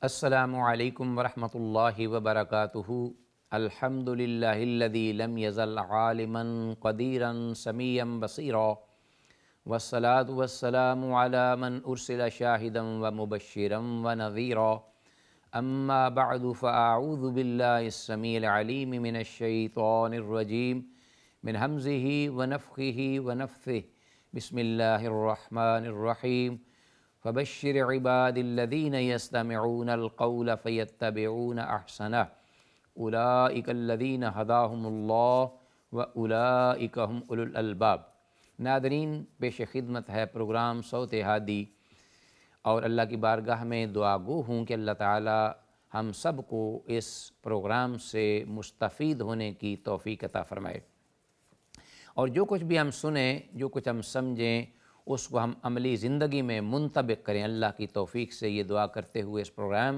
السلام علیکم ورحمۃ اللہ وبرکاتہ۔ الحمد للہ الذی لم یزل عالما قدیرا سمیعا بصیرا والصلاة والسلام علی من ارسل شاہدا ومبشرا ونذیرا اما بعد فاعوذ باللہ السمیع العلیم من الشیطان الرجیم من ہمزہ ونفخہ ونفثہ بسم اللہ الرحمن الرحیم فبشر عباد الذین یستمعون القول فیتبعون احسنہ اولئک الذین ہداہم اللہ واولئک هم اولو الالباب۔ ناظرین، پیش خدمت ہے پروگرام صوت ہادی، اور اللہ کی بارگاہ میں دعا گو ہوں کہ اللہ تعالی ہم سب کو اس پروگرام سے مستفید ہونے کی توفیق عطا فرمائے، اور جو کچھ بھی ہم سنیں، جو کچھ ہم سمجھیں، اس کو ہم عملی زندگی میں منطبق کریں۔ اللہ کی توفیق سے یہ دعا کرتے ہوئے اس پروگرام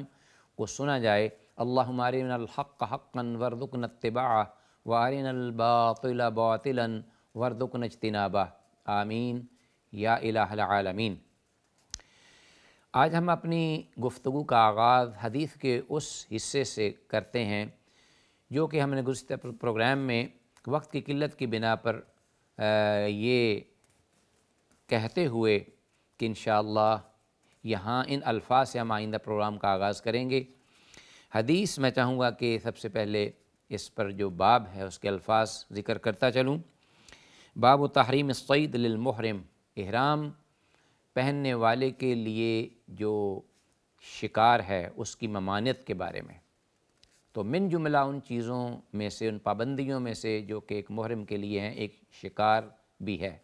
کو سنا جائے۔ اللہم ارنا الحق حقا وارزقنا اتباعہ وارنا الباطل باطلا وارزقنا اجتنابہ، آمین یا الہ العالمین۔ آج ہم اپنی گفتگو کا آغاز حدیث کے اس حصے سے کرتے ہیں جو کہ ہم نے گزشتہ پروگرام میں وقت کی قلت کی بنا پر یہ کہتے ہوئے کہ انشاءاللہ یہاں ان الفاظ سے ہم آئندہ پروگرام کا آغاز کریں گے۔ حدیث میں چاہوں گا کہ سب سے پہلے اس پر جو باب ہے اس کے الفاظ ذکر کرتا چلوں۔ باب تحریم الصید للمحرم، احرام پہننے والے کے لیے جو شکار ہے اس کی ممانعت کے بارے میں۔ تو من جملہ ان چیزوں میں سے، ان پابندیوں میں سے جو کہ ایک محرم کے لیے ہیں، ایک شکار بھی ہے۔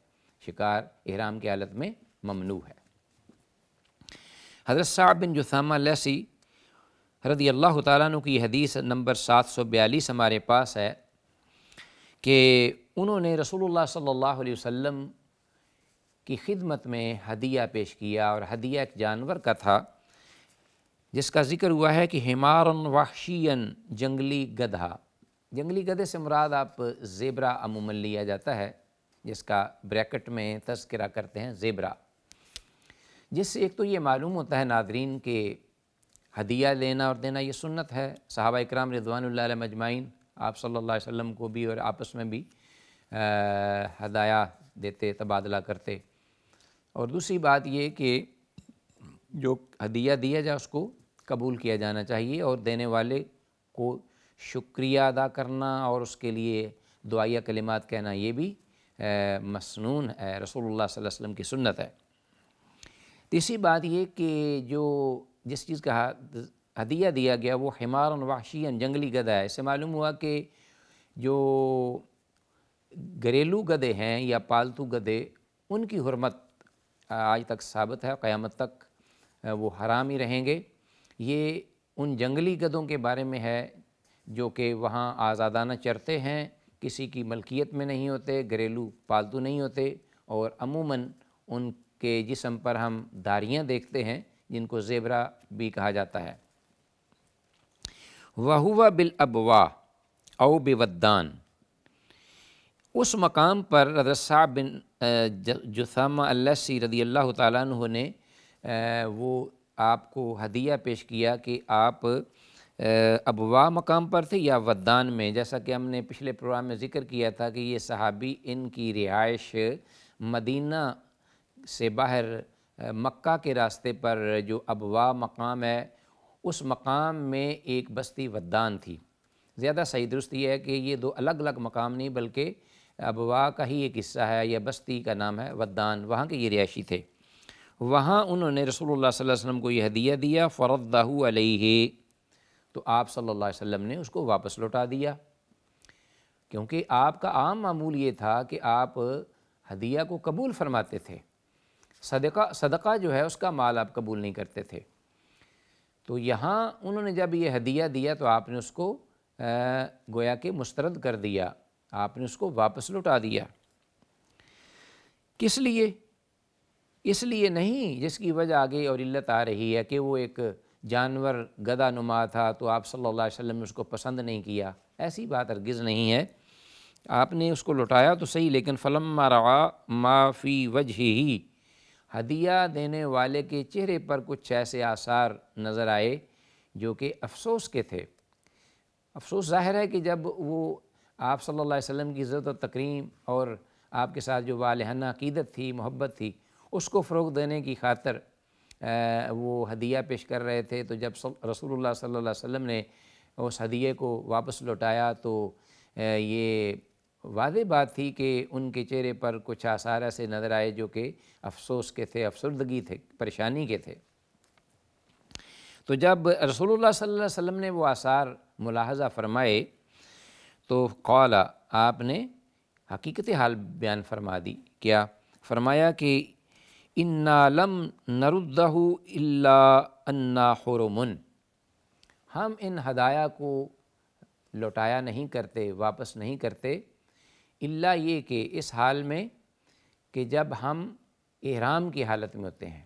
شکار احرام کی حالت میں ممنوع ہے۔ حضرت صعب بن جثامہ لیثی رضی اللہ تعالیٰ عنہ کی حدیث نمبر 742 ہمارے پاس ہے کہ انہوں نے رسول اللہ صلی اللہ علیہ وسلم کی خدمت میں ہدیہ پیش کیا، اور ہدیہ ایک جانور کا تھا جس کا ذکر ہوا ہے کہ حمارا وحشیا، جنگلی گدھا۔ جنگلی گدھے سے مراد آپ زیبرا عموماً لیا جاتا ہے، جس کا بریکٹ میں تذکرہ کرتے ہیں زیبرا، جس سے ایک تو یہ معلوم ہوتا ہے ناظرین کہ ہدیہ لینا اور دینا یہ سنت ہے۔ صحابہ اکرام رضوان اللہ علیہم اجمعین آپ صلی اللہ علیہ وسلم کو بھی اور آپس میں بھی ہدایہ دیتے، تبادلہ کرتے۔ اور دوسری بات یہ کہ جو ہدیہ دیا جائے اس کو قبول کیا جانا چاہیے، اور دینے والے کو شکریہ ادا کرنا اور اس کے لیے دعائیہ کلمات کہنا یہ بھی مسنون ہے، رسول اللہ صلی اللہ علیہ وسلم کی سنت ہے۔ تیسری بات یہ کہ جس چیز کا ہدیہ دیا گیا وہ حمار وحشیا، جنگلی گدھا ہے۔ اس سے معلوم ہوا کہ جو گھریلو گدھے ہیں یا پالتو گدھے، ان کی حرمت آج تک ثابت ہے، قیامت تک وہ حرام ہی رہیں گے۔ یہ ان جنگلی گدھوں کے بارے میں ہے جو کہ وہاں آزادانہ چرتے ہیں، کسی کی ملکیت میں نہیں ہوتے، گھریلو پالتو نہیں ہوتے، اور عموماً ان کے جسم پر ہم داڑیاں دیکھتے ہیں جن کو زیبرا بھی کہا جاتا ہے۔ وَهُوَ بِالْأَبْوَاءِ أَوْ بِوَدَّانِ، اس مقام پر حضرت صعب بن جثامہ اللیثی رضی اللہ تعالیٰ عنہ نے وہ آپ کو ہدیہ پیش کیا کہ آپ ابوا مقام پر تھے یا ودان میں، جیسا کہ ہم نے پچھلے پروگرام میں ذکر کیا تھا کہ یہ صحابی ان کی رہائش مدینہ سے باہر مکہ کے راستے پر جو ابوا مقام ہے، اس مقام میں ایک بستی ودان تھی۔ زیادہ صحیح درست یہ ہے کہ یہ دو الگ الگ مقام نہیں بلکہ ابوا کا ہی ایک حصہ ہے، یا بستی کا نام ہے ودان، وہاں کے یہ رہائشی تھے۔ وہاں انہوں نے رسول اللہ صلی اللہ علیہ وسلم کو یہ ہدیہ دیا، فرضہ علیہ، تو آپ صلی اللہ علیہ وسلم نے اس کو واپس لوٹا دیا، کیونکہ آپ کا عام معمول یہ تھا کہ آپ ہدیہ کو قبول فرماتے تھے، صدقہ جو ہے اس کا مال آپ قبول نہیں کرتے تھے۔ تو یہاں انہوں نے جب یہ ہدیہ دیا تو آپ نے اس کو گویا کہ مسترد کر دیا، آپ نے اس کو واپس لوٹا دیا۔ کس لیے؟ اس لیے نہیں جس کی وجہ آگے اور علت آ رہی ہے کہ وہ ایک جانور گدھا نما تھا تو آپ صلی اللہ علیہ وسلم نے اس کو پسند نہیں کیا، ایسی بات ہرگز نہیں ہے۔ آپ نے اس کو لوٹایا تو صحیح، لیکن فلما رعا ما فی وجہہ، ہدیہ دینے والے کے چہرے پر کچھ ایسے آثار نظر آئے جو کہ افسوس کے تھے۔ افسوس ظاہر ہے کہ جب وہ آپ صلی اللہ علیہ وسلم کی عزت و تکریم اور آپ کے ساتھ جو والہانہ عقیدت تھی، محبت تھی، اس کو فروغ دینے کی خاطر وہ ہدیہ پیش کر رہے تھے، تو جب رسول اللہ صلی اللہ علیہ وسلم نے اس ہدیے کو واپس لوٹایا تو یہ واضح بات تھی کہ ان کے چہرے پر کچھ آثار ایسے نظر آئے جو کہ افسوس کے تھے، افسردگی تھے، پریشانی کے تھے۔ تو جب رسول اللہ صلی اللہ علیہ وسلم نے وہ آثار ملاحظہ فرمائے تو قال، آپ نے حقیقت حال بیان فرما دی۔ کیا فرمایا کہ اِنَّا لَمْ نَرُدَّهُ إِلَّا أَنَّا حُرُمٌ، ہم ان ہدایہ کو لوٹایا نہیں کرتے، واپس نہیں کرتے، الا یہ کہ اس حال میں کہ جب ہم احرام کی حالت میں ہوتے ہیں۔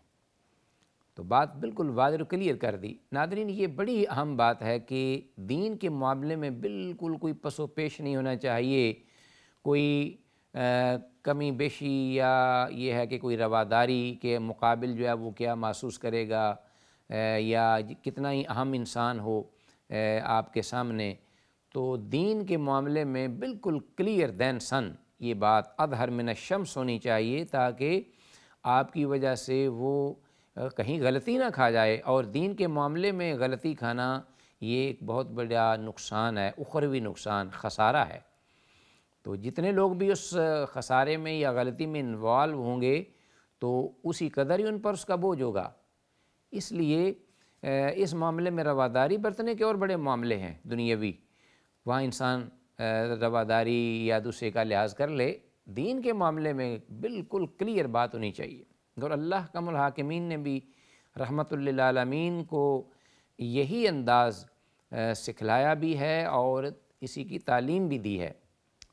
تو بات بالکل واضح و کلیئر کر دی۔ ناظرین، یہ بڑی اہم بات ہے کہ دین کے معاملے میں بالکل کوئی پس و پیش نہیں ہونا چاہیے، کوئی کمی بیشی یا یہ ہے کہ کوئی رواداری کے مقابل جو ہے وہ کیا محسوس کرے گا، یا کتنا ہی اہم انسان ہو آپ کے سامنے، تو دین کے معاملے میں بالکل کلیئر دین سن یہ بات اظہر من الشمس ہونی چاہیے، تاکہ آپ کی وجہ سے وہ کہیں غلطی نہ کھا جائے۔ اور دین کے معاملے میں غلطی کھانا یہ ایک بہت بڑا نقصان ہے، اخروی نقصان، خسارہ ہے۔ تو جتنے لوگ بھی اس خسارے میں یا غلطی میں انوالو ہوں گے تو اسی قدر ہی ان پر اس کا بوجھ ہوگا۔ اس لیے اس معاملے میں رواداری برتنے کے اور بڑے معاملے ہیں دنیاوی، وہاں انسان رواداری یا دوسرے کا لحاظ کر لے، دین کے معاملے میں بالکل کلیئر بات ہونی چاہیے۔ اور اللہ کم الحاکمین نے بھی رحمت للعالمین کو یہی انداز سکھلایا بھی ہے اور اسی کی تعلیم بھی دی ہے،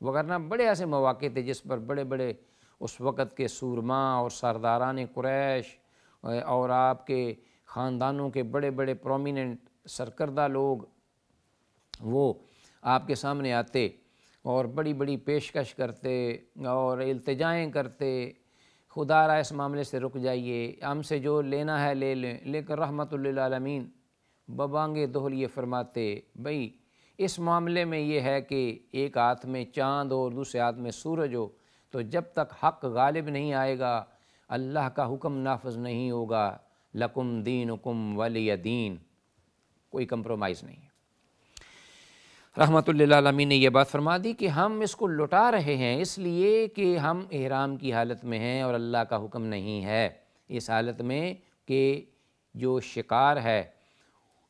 وگرنہ بڑے ایسے مواقع تھے جس پر بڑے بڑے اس وقت کے سورما اور سرداران قریش اور آپ کے خاندانوں کے بڑے بڑے پرومیننٹ سرکردہ لوگ وہ آپ کے سامنے آتے اور بڑی بڑی پیشکش کرتے اور التجائیں کرتے، خدا را اس معاملے سے رک جائیے، ہم سے جو لینا ہے لے لیں، لیکن رحمت للعالمین ببانگے دوہل یہ فرماتے، بھئی اس معاملے میں یہ ہے کہ ایک ہاتھ میں چاند اور دوسرے ہاتھ میں سورج ہو، تو جب تک حق غالب نہیں آئے گا، اللہ کا حکم نافذ نہیں ہوگا، لکم دینکم ولی دین، کوئی کمپرومائز نہیں ہے۔ رحمت للعالمین نے یہ بات فرما دی کہ ہم اس کو لوٹا رہے ہیں اس لیے کہ ہم احرام کی حالت میں ہیں اور اللہ کا حکم نہیں ہے اس حالت میں کہ جو شکار ہے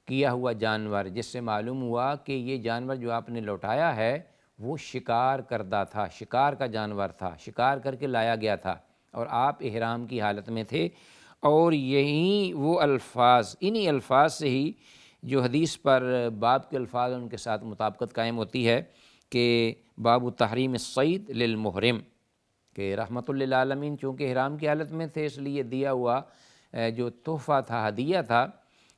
کیا ہوا جانور، جس سے معلوم ہوا کہ یہ جانور جو آپ نے لوٹایا ہے وہ شکار کردہ تھا، شکار کا جانور تھا، شکار کر کے لایا گیا تھا اور آپ احرام کی حالت میں تھے۔ اور یہی وہ الفاظ، انہی الفاظ سے ہی جو حدیث پر باب کے الفاظ ان کے ساتھ مطابقت قائم ہوتی ہے کہ باب تحریم الصید للمحرم، کہ رحمت للعالمین چونکہ احرام کی حالت میں تھے اس لیے دیا ہوا جو تحفہ تھا، ہدیہ تھا،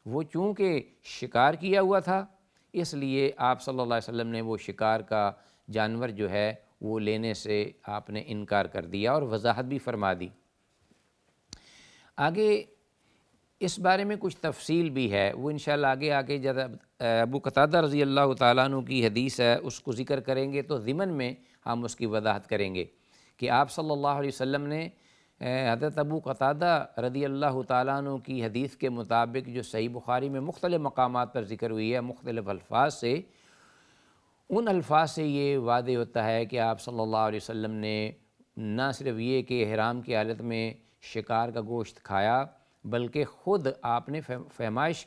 وہ چونکہ شکار کیا ہوا تھا اس لیے آپ صلی اللہ علیہ وسلم نے وہ شکار کا جانور جو ہے وہ لینے سے آپ نے انکار کر دیا اور وضاحت بھی فرما دی۔ آگے اس بارے میں کچھ تفصیل بھی ہے، وہ انشاءاللہ آگے جب ابو قتادہ رضی اللہ تعالیٰ عنہ کی حدیث ہے اس کو ذکر کریں گے تو ضمن میں ہم اس کی وضاحت کریں گے کہ آپ صلی اللہ علیہ وسلم نے حضرت ابو قتادہ رضی اللہ تعالیٰ عنہ کی حدیث کے مطابق جو صحیح بخاری میں مختلف مقامات پر ذکر ہوئی ہے مختلف الفاظ سے، ان الفاظ سے یہ واضح ہوتا ہے کہ آپ صلی اللہ علیہ وسلم نے نہ صرف یہ کہ احرام کی حالت میں شکار کا گوشت کھایا بلکہ خود آپ نے فرمائش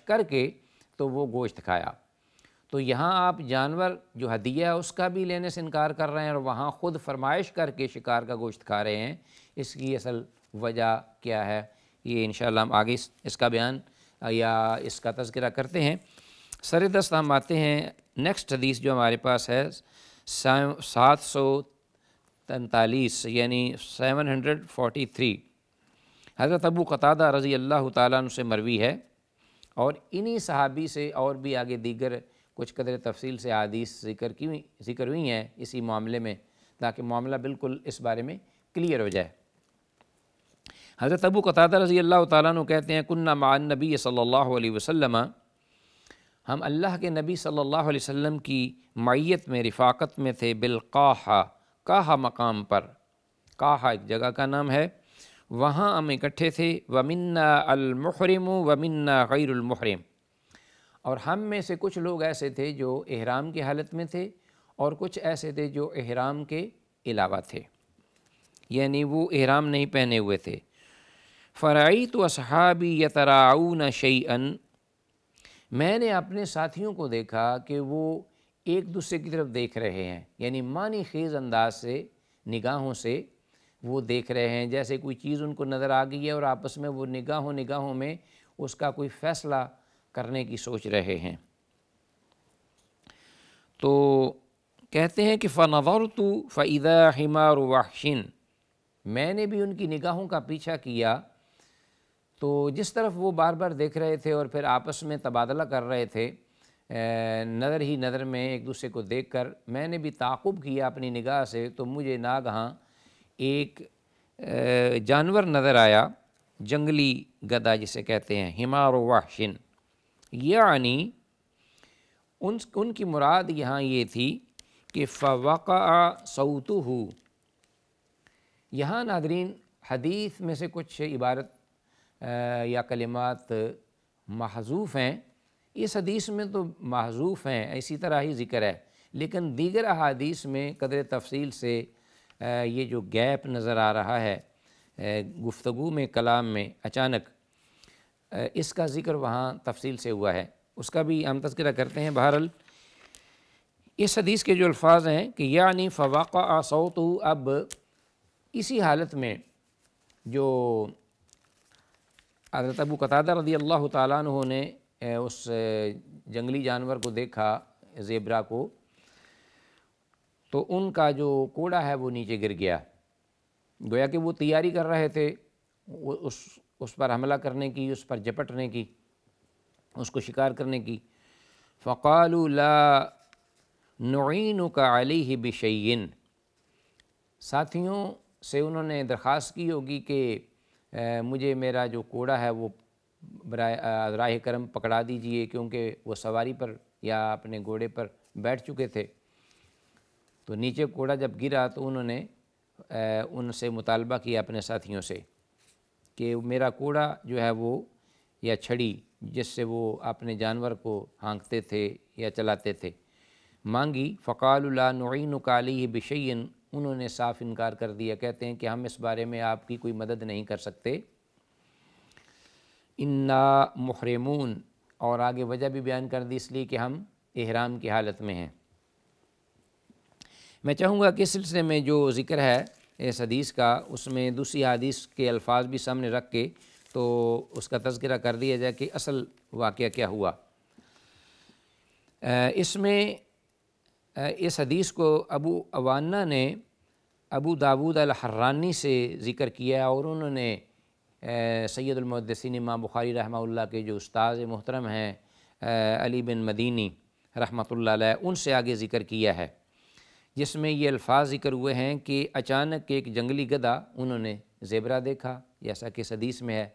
کر کے تو وہ گوشت کھایا۔ تو یہاں آپ جانور جو ہدیہ ہے اس کا بھی لینے سے انکار کر رہے ہیں اور وہاں خود فرمائش کر کے شکار کا گوشت کھا رہے ہیں، اس کی اصل وجہ کیا ہے یہ انشاءاللہ ہم آگے اس کا بیان یا اس کا تذکرہ کرتے ہیں۔ سر دست ہم آتے ہیں نیکسٹ حدیث جو ہمارے پاس ہے 743 یعنی 743، حضرت ابو قتادہ رضی اللہ تعالیٰ عنہ سے مروی ہے، اور انہی صحابی سے اور بھی آگے دیگر کچھ قدر تفصیل سے حدیث ذکر ہوئی ہیں اسی معاملے میں، تاکہ معاملہ بالکل اس بارے میں کلیئر ہو جائے۔ حضرت ابو قتادہ رضی اللہ تعالیٰ عنہ کہتے ہیں کنا مع النبی صلی اللہ علیہ وسلم، ہم اللہ کے نبی صلی اللہ علیہ وسلم کی معیت میں، رفاقت میں تھے، بالقاحہ، قاحہ مقام پر، قاحہ ایک جگہ کا نام ہے، وہاں ہم اکٹھے تھے، وَمِنَّا الْمُحْرِمُ وَمِنَّا غَيْرُ الْمُحْرِمِ، اور ہم میں سے کچھ لوگ ایسے تھے جو احرام کی حالت میں تھے اور کچھ ایسے تھے جو احرام کے علاوہ تھے، یعنی وہ احرام نہیں پہنے ہوئے تھے۔ فَرَأَيْتُ أَصْحَابِي يَتَرَاعُونَ شَيْئًا، میں نے اپنے ساتھیوں کو دیکھا کہ وہ ایک دوسرے کی طرف دیکھ رہے ہیں، یعنی معنی خیز انداز سے، نگاہوں سے وہ دیکھ رہے ہیں، جیسے کوئی چیز ان کو نظر آ گئی ہے اور آپس میں وہ نگاہوں میں اس کا کوئی فیصلہ کرنے کی سوچ رہے ہیں۔ تو کہتے ہیں کہ فَنَظَرْتُ فَإِذَا حِمَارُ وَحْشٍ، میں نے بھی ان کی نگاہوں کا پیچھا کیا، تو جس طرف وہ بار بار دیکھ رہے تھے اور پھر آپس میں تبادلہ کر رہے تھے، نظر ہی نظر میں ایک دوسرے کو دیکھ کر میں نے بھی تعاقب کیا اپنی نگاہ سے، تو مجھے ناگہاں ایک جانور نظر آیا، جنگلی گدھا جسے کہتے ہیں، حمار وحشن، یعنی ان کی مراد یہاں یہ تھی کہ فَوَقَعَ صَوْتُهُ، یہاں ناظرین حدیث میں سے کچھ عبارت یا کلمات محذوف ہیں، اس حدیث میں تو محذوف ہیں، اسی طرح ہی ذکر ہے، لیکن دیگر احادیث میں قدر تفصیل سے یہ جو گیپ نظر آ رہا ہے گفتگو میں، کلام میں، اچانک اس کا ذکر وہاں تفصیل سے ہوا ہے، اس کا بھی ہم تذکرہ کرتے ہیں۔ بہرحال اس حدیث کے جو الفاظ ہیں کہ یعنی فوقع صوتہ، اب اسی حالت میں جو حضرت ابو قتادہ رضی اللہ تعالیٰ عنہ نے اس جنگلی جانور کو دیکھا، زیبرا کو، تو ان کا جو کوڑا ہے وہ نیچے گر گیا، گویا کہ وہ تیاری کر رہے تھے اس پر حملہ کرنے کی، اس پر جپٹنے کی، اس کو شکار کرنے کی۔ فقالوا لا نعینک علیہ بشیء، ساتھیوں سے انہوں نے درخواست کی ہوگی کہ مجھے میرا جو کوڑا ہے وہ راہ کرم پکڑا دیجئے، کیونکہ وہ سواری پر یا اپنے گھوڑے پر بیٹھ چکے تھے۔ تو نیچے کوڑا جب گرا تو انہوں نے ان سے مطالبہ کیا اپنے ساتھیوں سے کہ میرا کوڑا جو ہے وہ، یا چھڑی جس سے وہ اپنے جانور کو ہانکتے تھے یا چلاتے تھے، مانگی۔ فقالوا لا نعینک علیہ بشیء، انہوں نے صاف انکار کر دیا، کہتے ہیں کہ ہم اس بارے میں آپ کی کوئی مدد نہیں کر سکتے، انا محرمون، اور آگے وجہ بھی بیان کر دی، اس لیے کہ ہم احرام کی حالت میں ہیں۔ میں چاہوں گا کہ اس سلسلے میں جو ذکر ہے اس حدیث کا، اس میں دوسری حدیث کے الفاظ بھی سامنے رکھ کے تو اس کا تذکرہ کر دیا جائے کہ اصل واقعہ کیا ہوا۔ اس میں اس حدیث کو ابو عوانہ نے ابو داود الحرانی سے ذکر کیا، اور انہوں نے سید المحدثین امام بخاری رحمہ اللہ کے جو استاذ محترم ہیں علی بن مدینی رحمۃ اللہ علیہ، ان سے آگے ذکر کیا ہے، جس میں یہ الفاظ ذکر ہوئے ہیں کہ اچانک ایک جنگلی گدھا انہوں نے زیبرا دیکھا، جیسا کہ اس حدیث میں ہے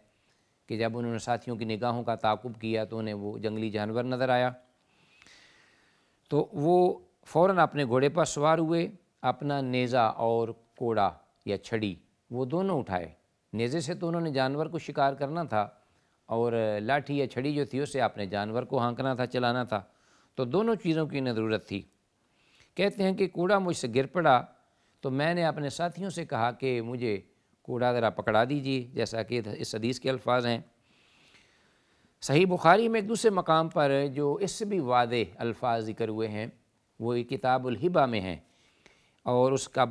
کہ جب انہوں نے ساتھیوں کی نگاہوں کا تعاقب کیا تو انہیں وہ جنگلی جانور نظر آیا، تو وہ فوراً اپنے گھوڑے پر سوار ہوئے، اپنا نیزہ اور کوڑا یا چھڑی وہ دونوں اٹھائے۔ نیزے سے تو انہوں نے جانور کو شکار کرنا تھا، اور لاٹھی یا چھڑی جو تھی اسے اپنے جانور کو ہانکنا تھا، چلانا تھا، تو دونوں چیزوں کی انہیں ضرورت تھی۔ کہتے ہیں کہ کوڑا مجھ سے گر پڑا تو میں نے اپنے ساتھیوں سے کہا کہ مجھے کوڑا ذرا پکڑا دیجیے، جیسا کہ اس حدیث کے الفاظ ہیں۔ صحیح بخاری میں ایک دوسرے مقام پر جو اس سے بھی واضح الفاظ ذکر ہوئے ہیں وہ کتاب الہبہ میں ہیں، اور اس کا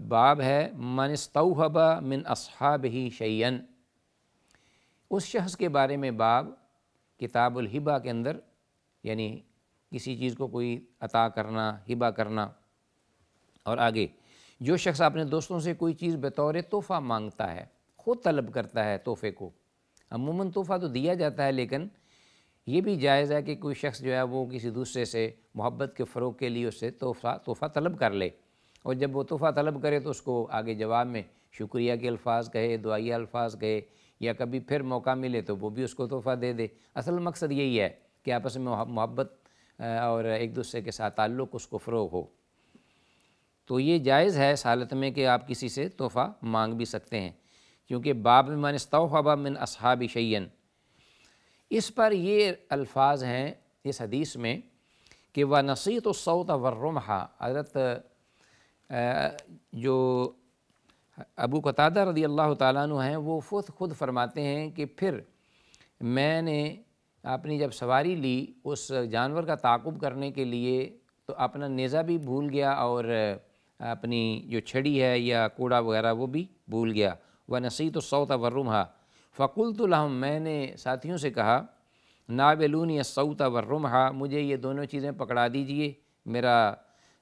باب ہے من استوہب من اصحابہ شیئا، اس شخص کے بارے میں باب کتاب الہبہ کے اندر، یعنی کسی چیز کو کوئی عطا کرنا، ہبہ کرنا، اور آگے جو شخص اپنے دوستوں سے کوئی چیز بطور تحفہ مانگتا ہے، خود طلب کرتا ہے تحفے کو، عموماً تحفہ تو دیا جاتا ہے، لیکن یہ بھی جائز ہے کہ کوئی شخص جو ہے وہ کسی دوسرے سے محبت کے فروغ کے لیے اس سے تحفہ طلب کر لے، اور جب وہ تحفہ طلب کرے تو اس کو آگے جواب میں شکریہ کے الفاظ کہے، دعائیہ الفاظ کہے، یا کبھی پھر موقع ملے تو وہ بھی اس کو تحفہ دے دے۔ اصل مقصد یہی ہے کہ آپس میں محبت اور ایک دوسرے کے ساتھ تعلق اس کو فروغ ہو۔ تو یہ جائز ہے اس حالت میں کہ آپ کسی سے تحفہ مانگ بھی سکتے ہیں، کیونکہ باب من استوحب من اصحاب شیئا، اس پر یہ الفاظ ہیں اس حدیث میں کہ وَنَصِیتُ الصَّوْتَ وَالرُّمْحَ، حضرت جو ابو قتادہ رضی اللہ تعالیٰ عنہ ہیں وہ خود فرماتے ہیں کہ پھر میں نے اپنی جب سواری لی اس جانور کا تعاقب کرنے کے لیے تو اپنا نیزہ بھی بھول گیا اور اپنی جو چھڑی ہے یا کوڑا وغیرہ وہ بھی بھول گیا۔ وَنَصِیتُ الصَّوْتَ وَالرُّمْحَ فَقُلْتُ لَهُمْ، میں نے ساتھیوں سے کہا ناولونی الصوت والرمح، مجھے یہ دونوں چیزیں پکڑا دیجئے، میرا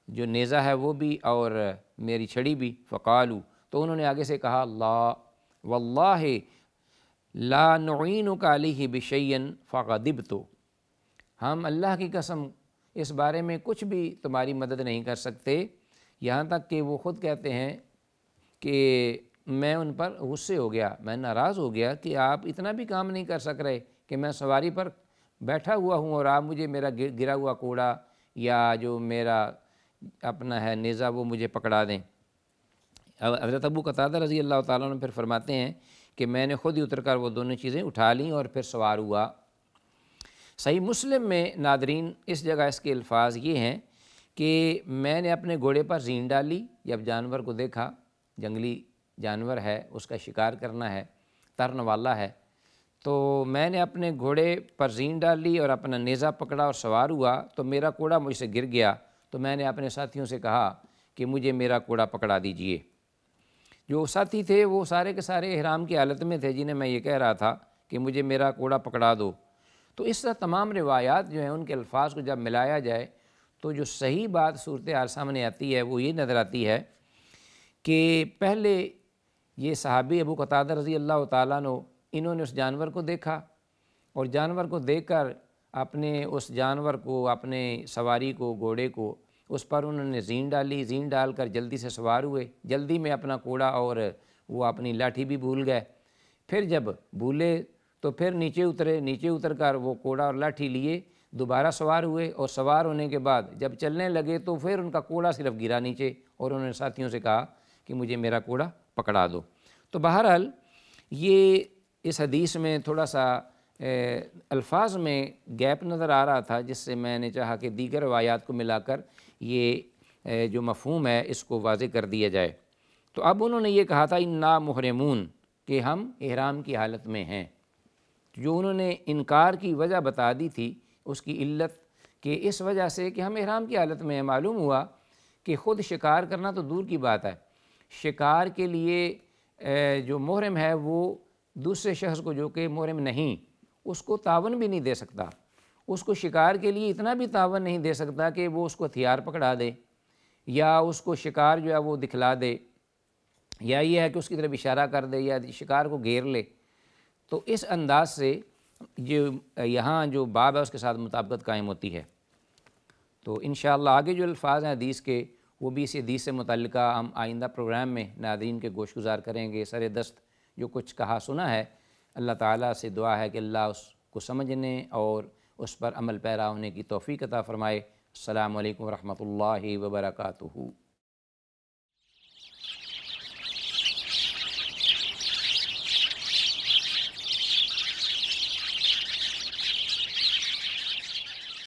جو نیزہ ہے وہ بھی اور میری چھڑی بھی۔ فقالو، تو انہوں نے آگے سے کہا اللہ واللہ لا نعینک علیہ بشیء فغضبت، ہم اللہ کی قسم اس بارے میں کچھ بھی تمہاری مدد نہیں کر سکتے، یہاں تک کہ وہ خود کہتے ہیں کہ میں ان پر غصے ہو گیا، میں ناراض ہو گیا کہ آپ اتنا بھی کام نہیں کر سک رہے کہ میں سواری پر بیٹھا ہوا ہوں اور آپ مجھے میرا گرا ہوا کوڑا یا جو میرا اپنا ہے نیزہ وہ مجھے پکڑا دیں۔ حضرت ابو قتادہ رضی اللہ تعالیٰ عنہ پھر فرماتے ہیں کہ میں نے خود ہی اتر کر وہ دونوں چیزیں اٹھا لیں اور پھر سوار ہوا۔ صحیح مسلم میں ناظرین اس جگہ اس کے الفاظ یہ ہیں کہ میں نے اپنے گھوڑے پر زین ڈالی، جب جانور کو دیکھا، جنگلی جانور ہے، اس کا شکار کرنا ہے، ترن والا ہے، تو میں نے اپنے گھوڑے پر زین ڈالی اور اپنا نیزہ پکڑا اور سوار ہوا، تو میرا کوڑا مجھ سے گر گیا، تو میں نے اپنے ساتھیوں سے کہا کہ مجھے میرا کوڑا پکڑا دیجئے۔ جو ساتھی تھے وہ سارے کے سارے احرام کی حالت میں تھے جنہیں میں یہ کہہ رہا تھا کہ مجھے میرا کوڑا پکڑا دو۔ تو اس طرح تمام روایات جو ہیں ان کے الفاظ کو جب ملایا جائے تو جو صحیح بات صورتحال سامنے آتی ہے وہ یہ نظر آتی ہے کہ پہلے یہ صحابی ابو قتادہ رضی اللہ تعالیٰ عنہ انہوں نے اس جانور کو دیکھا اور جانور کو دیکھ کر اپنے اس جانور کو، اپنے سواری کو، گھوڑے کو، اس پر انہوں نے زین ڈالی، زین ڈال کر جلدی سے سوار ہوئے، جلدی میں اپنا کوڑا اور وہ اپنی لاٹھی بھی بھول گئے۔ پھر جب بھولے تو پھر نیچے اترے، نیچے اتر کر وہ کوڑا اور لاٹھی لیے دوبارہ سوار ہوئے، اور سوار ہونے کے بعد جب چلنے لگے تو پھر ان کا کوڑا صرف گرا نیچے، اور انہوں نے ساتھیوں سے کہا کہ مجھے میرا کوڑا پکڑا دو۔ تو بہرحال یہ اس حدیث میں تھوڑا سا الفاظ میں گیپ نظر آ رہا تھا، جس سے میں نے چاہا کہ دیگر روایات کو ملا کر یہ جو مفہوم ہے اس کو واضح کر دیا جائے۔ تو اب انہوں نے یہ کہا تھا انا محرمون، کہ ہم احرام کی حالت میں ہیں۔ جو انہوں نے انکار کی وجہ بتا دی تھی اس کی علت کہ اس وجہ سے کہ ہم احرام کی حالت میں ہیں، معلوم ہوا کہ خود شکار کرنا تو دور کی بات ہے، شکار کے لیے جو محرم ہے وہ دوسرے شخص کو جو کہ محرم نہیں اس کو تعاون بھی نہیں دے سکتا، اس کو شکار کے لیے اتنا بھی تعاون نہیں دے سکتا کہ وہ اس کو ہتھیار پکڑا دے یا اس کو شکار جو ہے وہ دکھلا دے، یا یہ ہے کہ اس کی طرف اشارہ کر دے یا شکار کو گھیر لے۔ تو اس انداز سے جو یہاں جو باب ہے اس کے ساتھ مطابقت قائم ہوتی ہے۔ تو انشاءاللہ آگے جو الفاظ ہیں حدیث کے وہ بھی اس حدیث سے متعلقہ ہم آئندہ پروگرام میں ناظرین کے گوش گزار کریں گے۔ سر دست جو کچھ کہا سنا ہے، اللہ تعالیٰ سے دعا ہے کہ اللہ اس کو سمجھنے اور اس پر عمل پیرا ہونے کی توفیق عطا فرمائے۔ السلام علیکم ورحمۃ اللہ وبرکاتہ۔